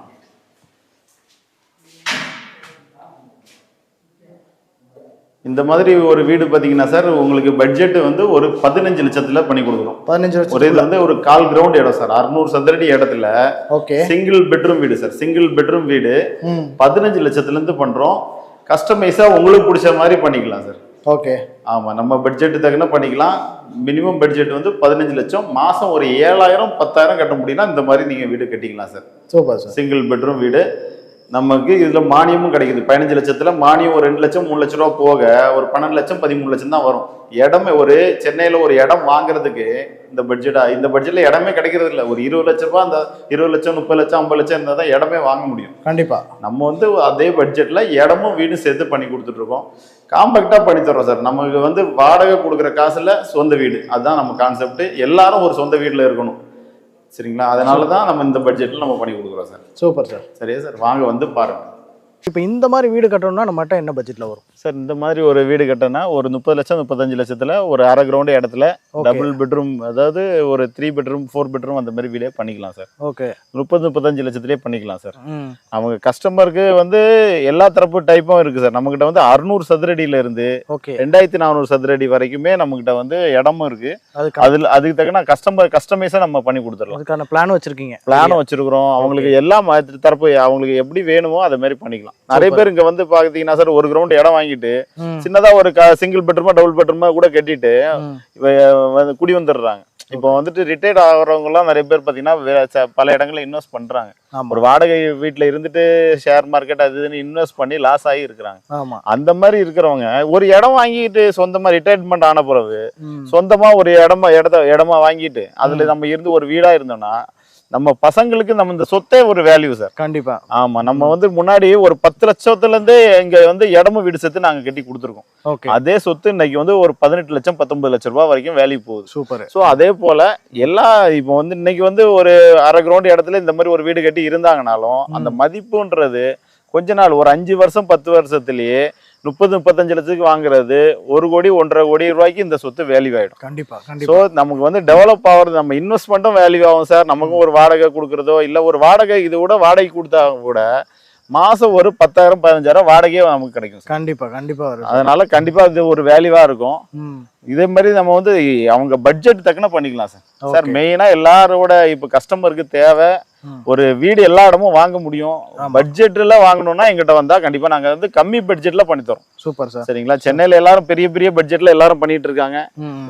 Speaker 3: இந்த மாதிரி ஒரு வீடு பாத்தீங்கன்னா சார், உங்களுக்கு பட்ஜெட் வந்து ஒரு 15 லட்சத்துல பண்ணி கொடுக்குறோம்.
Speaker 2: 15 லட்சம்.
Speaker 3: ஒரு இதுல வந்து ஒரு 1/4 கிரவுண்ட் இடம் சார், 600 சதுரடி இடத்துல.
Speaker 2: ஓகே.
Speaker 3: சிங்கிள் பெட்ரூம் வீடு சார். சிங்கிள் பெட்ரூம் வீடு 15 லட்சத்துல இருந்து பண்றோம். கஸ்டமைஸா உங்களுக்கு பிடிச்ச மாதிரி பண்ணிக்கலாம் சார்.
Speaker 2: ஓகே.
Speaker 3: ஆமா, நம்ம பட்ஜெட் தகுந்த பண்ணிக்கலாம். மினிமம் பட்ஜெட் வந்து 15 லட்சம். மாசம் ஒரு 7,000-10,000 கட்ட முடியும்னா இந்த மாதிரி நீங்க வீடு கட்டிக்கலாம் sir.
Speaker 2: Super sir.
Speaker 3: Single bedroom வீடு. நமக்கு இதுல மானியமும் கிடைக்குது. 15 லட்சத்துல மானியம் ஒரு 2 லட்சம் 3 லட்சம் ரூபா போக ஒரு 12 லட்சம் 13 லட்சம் தான் வரும். இடமே ஒரு சென்னையில ஒரு இடம் வாங்குறதுக்கு இந்த பட்ஜெட்ல இடமே கிடைக்கிறது இல்லை. ஒரு 20 லட்சம் ரூபாய், அந்த 20 லட்சம் 30 லட்சம் 50 லட்சம் இருந்தால் தான் இடமே வாங்க முடியும்.
Speaker 2: கண்டிப்பா.
Speaker 3: நம்ம வந்து அதே பட்ஜெட்ல இடமும் வீடு சேர்த்து பண்ணி கொடுத்துட்டு இருக்கோம். காம்பேக்டா பண்ணி தரோம் சார். நமக்கு வந்து வாடகை கொடுக்குற காசுல சொந்த வீடு, அதுதான் நம்ம கான்செப்ட். எல்லாரும் ஒரு சொந்த வீட்டுல இருக்கணும். சரிங்களா? அதனால தான் நம்ம இந்த பட்ஜெட்ல நம்ம பண்ணி கொடுக்குறோம் சார்.
Speaker 2: Super sir.
Speaker 3: சரியா சார்? வாங்க வந்து பாருங்க.
Speaker 2: இப்போ இந்த மாதிரி வீடு கட்டணும்னா நம்மகிட்ட என்ன பட்ஜெட்ல வரும்
Speaker 3: சார்? இந்த மாதிரி ஒரு வீடு கட்டினா ஒரு 30 லட்சம் 35 லட்சத்துல ஒரு அரை கிரவுண்ட் இடத்துல டபுள் பெட்ரூம், அதாவது ஒரு 3 bedroom 4 bedroom அந்த மாதிரி வீடே பண்ணிக்கலாம் சார்.
Speaker 2: ஓகே.
Speaker 3: 30-35 லட்சத்திலே பண்ணிக்கலாம் சார். அவங்க கஸ்டமருக்கு வந்து எல்லா தரப்பு டைப்பும் இருக்கு சார். நம்ம கிட்ட வந்து 600 சதுரடியில இருந்து 2400 சதுரடி வரைக்குமே நம்ம கிட்ட வந்து இடமும் இருக்கு. அதுக்கு தக்கன கஸ்டமைஸா நம்ம பண்ணி கொடுத்துடலாம்.
Speaker 2: அதுக்கான பிளான் வச்சிருக்கீங்க? பிளானும்
Speaker 3: வச்சிருக்கிறோம். அவங்களுக்கு எல்லா தரப்பு அவங்களுக்கு எப்படி வேணுமோ அதை மாதிரி பண்ணிக்கலாம். நிறைய பேர் இங்க வந்து பாத்தீங்கன்னா சார், ஒரு கிரவுண்ட் இடம் வாங்கிட்டு சின்னதா ஒரு சிங்கிள் பெட்ரூமா டபுள் பெட்ரூமா கூட கட்டிட்டு குடி வந்துடுறாங்க. இப்போ வந்துட்டு ரிட்டையர்ட் ஆகிறவங்க எல்லாம் நிறைய பேர் பாத்தீங்கன்னா பல இடங்கள்ல இன்வெஸ்ட் பண்றாங்க. ஒரு வாடகை வீட்டுல இருந்துட்டு ஷேர் மார்க்கெட் அது இதுன்னு இன்வெஸ்ட் பண்ணி லாஸ் ஆகி இருக்கிறாங்க. அந்த மாதிரி இருக்கிறவங்க ஒரு இடம் வாங்கிட்டு சொந்தமா ரிட்டையர்மெண்ட் ஆன பிறகு சொந்தமா ஒரு இடமா வாங்கிட்டு அதுல நம்ம இருந்து ஒரு வீடா இருந்தோம்னா நம்ம பசங்களுக்கு நம்ம இந்த சொத்தே ஒரு வேல்யூ சார்.
Speaker 2: கண்டிப்பா.
Speaker 3: ஆமா, நம்ம வந்து முன்னாடி ஒரு 10 லட்சத்துல இருந்து இங்க வந்து இடமும் வீடு சேர்த்து நாங்க கட்டி கொடுத்துருக்கோம். அதே சொத்து இன்னைக்கு வந்து ஒரு 18 லட்சம் 19 லட்சம் ரூபாய் வரைக்கும் வேல்யூ போகுது.
Speaker 2: சூப்பர்.
Speaker 3: சோ அதே போல இப்போ வந்து இன்னைக்கு வந்து ஒரு அரை கிரவுண்ட் இடத்துல இந்த மாதிரி ஒரு வீடு கட்டி இருந்தாங்கனாலும் அந்த மதிப்புன்றது கொஞ்ச நாள் ஒரு 5 வருஷம் 10 வருஷத்துலயே 30-35 லட்சத்துக்கு வாங்குறது 1 கோடி 1.5 கோடி ரூபாய்க்கு இந்த சொத்து வேல்யூ ஆயிடும்.
Speaker 2: கண்டிப்பா
Speaker 3: ஸோ
Speaker 2: கண்டிப்பா
Speaker 3: நமக்கு வந்து டெவலப் ஆகுறது, நம்ம இன்வெஸ்ட்மெண்ட்டும் வேல்யூ ஆகும் சார். நமக்கும் ஒரு வாடகை கொடுக்குறதோ இல்லை ஒரு வாடகை இது கூட வாடகை கொடுத்தா கூட மாசம் ஒரு 10,000-15,000 வாடகையே நமக்கு கிடைக்கும் சார்.
Speaker 2: கண்டிப்பா கண்டிப்பா வரும்.
Speaker 3: அதனால கண்டிப்பா இது ஒரு வேல்யூவா இருக்கும். இதே மாதிரி நம்ம வந்து அவங்க பட்ஜெட் தக்கன பண்ணிக்கலாம் சார். சார் மெயினா எல்லாரோட இப்ப கஸ்டமருக்கு தேவை ஒரு வீடு எல்லா இடமும் வாங்க முடியும். பட்ஜெட்ல வாங்கணும்னா எங்கிட்ட வந்தா கண்டிப்பா நாங்க வந்து கம்மி பட்ஜெட்ல பண்ணி தரோம்.
Speaker 2: Super sir.
Speaker 3: சரிங்களா? சென்னையில எல்லாரும் பெரிய பெரிய பட்ஜெட்ல எல்லாரும் பண்ணிட்டு இருக்காங்க.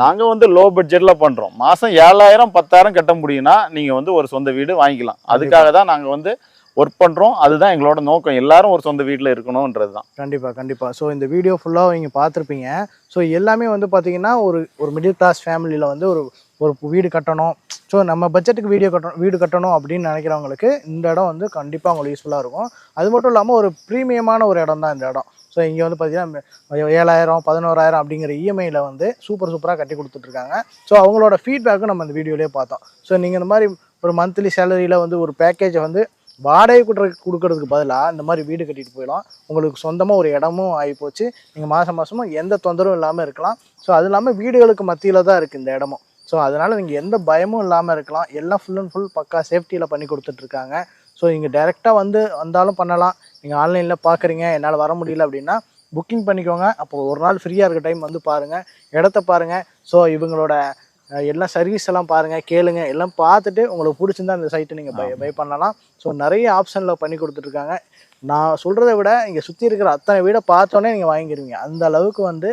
Speaker 3: நாங்க வந்து லோ பட்ஜெட்ல பண்றோம். மாசம் 7,000-10,000 கட்ட முடியும்னா நீங்க வந்து ஒரு சொந்த வீடு வாங்கிக்கலாம். அதுக்காக தான் நாங்க வந்து ஒர்க் பண்றோம். அதுதான் எங்களோட நோக்கம், எல்லாரும் ஒரு சொந்த வீட்டில் இருக்கணும்ன்றதுதான்.
Speaker 2: கண்டிப்பா கண்டிப்பா. ஸோ இந்த வீடியோ ஃபுல்லாக நீங்க பார்த்துருப்பீங்க. ஸோ எல்லாமே வந்து பார்த்தீங்கன்னா ஒரு மிடில் கிளாஸ் ஃபேமிலியில் வந்து ஒரு வீடு கட்டணும், ஸோ நம்ம பட்ஜெட்டுக்கு வீடு கட்டணும் அப்படின்னு நினைக்கிறவங்களுக்கு இந்த இடம் வந்து கண்டிப்பாக அவங்களுக்கு யூஸ்ஃபுல்லாக இருக்கும். அது மட்டும் இல்லாமல் ஒரு ப்ரீமியமான ஒரு இடம் தான் இந்த இடம். ஸோ இங்கே வந்து பார்த்தீங்கன்னா 7,000 11,000 அப்படிங்கிற இஎம்ஐயில் வந்து சூப்பராக கட்டி கொடுத்துட்ருக்காங்க. ஸோ அவங்களோட ஃபீட்பேக்கும் நம்ம இந்த வீடியோலேயே பார்த்தோம். ஸோ நீங்கள் இந்த மாதிரி ஒரு மந்த்லி சேலரியில் வந்து ஒரு பேக்கேஜை வந்து வாடகை கொடுக்கறதுக்கு பதிலாக இந்த மாதிரி வீடு கட்டிட்டு போயிடலாம். உங்களுக்கு சொந்தமாக ஒரு இடமும் ஆகிப்போச்சு. நீங்கள் மாதமும் எந்த தொந்தரவும் இல்லாமல் இருக்கலாம். ஸோ அது இல்லாமல் வீடுகளுக்கு மத்தியில் தான் இருக்குது இந்த இடமும். ஸோ அதனால் நீங்கள் எந்த பயமும் இல்லாமல் இருக்கலாம். எல்லாம் ஃபுல் அண்ட் ஃபுல் பக்கா சேஃப்டியில் பண்ணி கொடுத்துட்ருக்காங்க. ஸோ நீங்கள் டைரெக்டாக வந்தாலும் பண்ணலாம். நீங்கள் ஆன்லைனில் பார்க்குறீங்க, என்னால் வர முடியல அப்படின்னா புக்கிங் பண்ணிக்கோங்க. அப்போ ஒரு நாள் ஃப்ரீயாக இருக்க டைம் வந்து பாருங்கள், இடத்த பாருங்கள். ஸோ இவங்களோட எல்லாம் சர்வீஸ் எல்லாம் பாருங்கள், கேளுங்க, எல்லாம் பார்த்துட்டு உங்களுக்கு பிடிச்சிருந்தா இந்த சைட்டை நீங்கள் பை பண்ணலாம். ஸோ நிறைய ஆப்ஷனில் பண்ணி கொடுத்துட்ருக்காங்க. நான் சொல்கிறத விட இங்கே சுற்றி இருக்கிற அத்தனை வீடை பார்த்தோன்னே நீங்கள் வாங்கிடுவீங்க. அந்த அளவுக்கு வந்து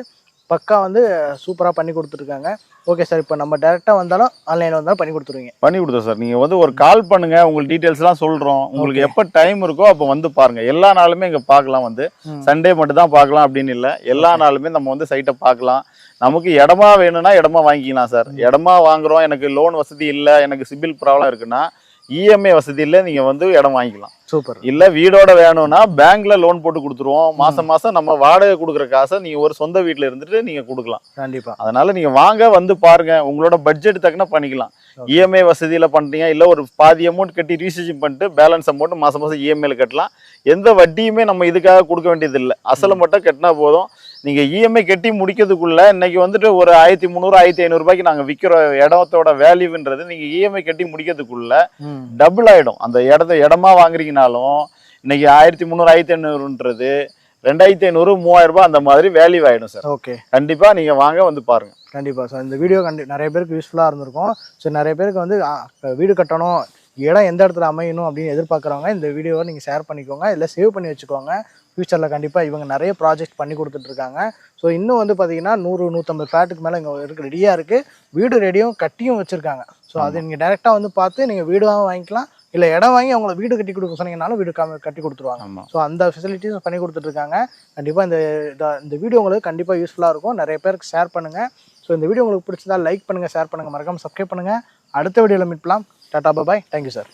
Speaker 2: பக்கா வந்து சூப்பராக பண்ணி கொடுத்துருக்காங்க. ஓகே சார், இப்போ நம்ம டேரெக்டாக வந்தாலும் ஆன்லைனில் வந்தாலும் பண்ணி கொடுத்துருவீங்க?
Speaker 3: பண்ணி கொடுத்தோம் சார். நீங்கள் வந்து ஒரு கால் பண்ணுங்க, உங்களுக்கு டீட்டெயில்ஸ்லாம் சொல்கிறோம். உங்களுக்கு எப்போ டைம் இருக்கோ அப்போ வந்து பாருங்கள். எல்லா நாளுமே இங்கே பார்க்கலாம். வந்து சண்டே மட்டும் தான் பார்க்கலாம் அப்படின்னு இல்லை, எல்லா நாளுமே நம்ம வந்து சைட்டை பார்க்கலாம். நமக்கு இடமா வேணும்னா இடமா வாங்கிக்கலாம் சார். இடமா வாங்குறோம், எனக்கு லோன் வசதி இல்லை, எனக்கு சிபில் ப்ராப்ளம் இருக்குன்னா இஎம்ஐ வசதி இல்லை, நீங்கள் வந்து இடம் வாங்கிக்கலாம்.
Speaker 2: சூப்பர்.
Speaker 3: இல்லை வீடோட வேணும்னா பேங்க்ல லோன் போட்டு கொடுத்துருவோம். மாதம் நம்ம வாடகை கொடுக்குற காசை நீங்கள் ஒரு சொந்த வீட்டில் இருந்துட்டு நீங்கள் கொடுக்கலாம்.
Speaker 2: கண்டிப்பாக.
Speaker 3: அதனால நீங்கள் வாங்க, வந்து பாருங்க, உங்களோட பட்ஜெட் தக்கன பண்ணிக்கலாம். இஎம்ஐ வசதியில் பண்ணுறீங்க, இல்லை ஒரு பாதி அமௌண்ட் கட்டி ரீசார்ஜ் பண்ணிட்டு பேலன்ஸ் அமௌண்ட் மாதம் இஎம்ஐல கட்டலாம். எந்த வட்டியுமே நம்ம இதுக்காக கொடுக்க வேண்டியது இல்லை, அசலை மட்டும் கட்டினா போதும். நீங்கள் இஎம்ஐ கட்டி முடிக்கிறதுக்குள்ள இன்னைக்கு வந்துட்டு ஒரு 1,300-1,500 ரூபாய்க்கு நாங்கள் விற்கிற இடத்தோட வேல்யூன்றது நீங்கள் இஎம்ஐ கட்டி முடிக்கிறதுக்குள்ள டபுள் ஆகிடும். அந்த இடமா வாங்குறீங்கனாலும் இன்னைக்கு 1,300-1,500ன்றது 2,500 3,000 ரூபாய் அந்த மாதிரி வேல்யூ ஆகிடும் சார்.
Speaker 2: ஓகே,
Speaker 3: கண்டிப்பாக நீங்கள் வாங்க, வந்து பாருங்கள்.
Speaker 2: கண்டிப்பாக சார். இந்த வீடியோ நிறைய பேருக்கு யூஸ்ஃபுல்லாக இருந்திருக்கும். ஸோ நிறைய பேருக்கு வந்து வீடு கட்டணும், இடம் எந்த இடத்துல அமையணும் அப்படின்னு எதிர்பார்க்குறவங்க இந்த வீடியோவை நீங்கள் ஷேர் பண்ணிக்கோங்க, இல்லை சேவ் பண்ணி வச்சுக்கோங்க. ஃப்யூச்சரில் கண்டிப்பாக இவங்க நிறைய ப்ராஜெக்ட் பண்ணி கொடுத்துட்ருக்காங்க. ஸோ இன்னும் வந்து பார்த்தீங்கன்னா 100-150 ஃப்ளாட்டுக்கு மேலே இங்கே ரெடியாக இருக்குது. வீடு ரெடியும் கட்டியும் வச்சுருக்காங்க. ஸோ அது நீங்கள் டேரெக்டாக வந்து பார்த்து நீங்கள் வீடாக வாங்கிக்கலாம், இல்லை இடம் வாங்கி அவங்கள வீடு கட்டி கொடுக்க சொன்னீங்கன்னாலும் வீடு கட்டி கொடுத்துருவாங்க. ஸோ அந்த ஃபெசிலிட்டிஸ் பண்ணி கொடுத்துட்ருக்காங்க. கண்டிப்பாக இந்த வீடியோ உங்களுக்கு கண்டிப்பாக யூஸ்ஃபுல்லாக இருக்கும். நிறைய பேருக்கு ஷேர் பண்ணுங்கள். ஸோ இந்த வீடியோ உங்களுக்கு பிடிச்சதா லைக் பண்ணுங்கள், ஷேர் பண்ணுங்கள், மறக்காமல் சப்ஸ்கிரைப் பண்ணுங்கள். அடுத்த வீடியோவில் மீட் பண்ணலாம். Tata bye. Thank you sir.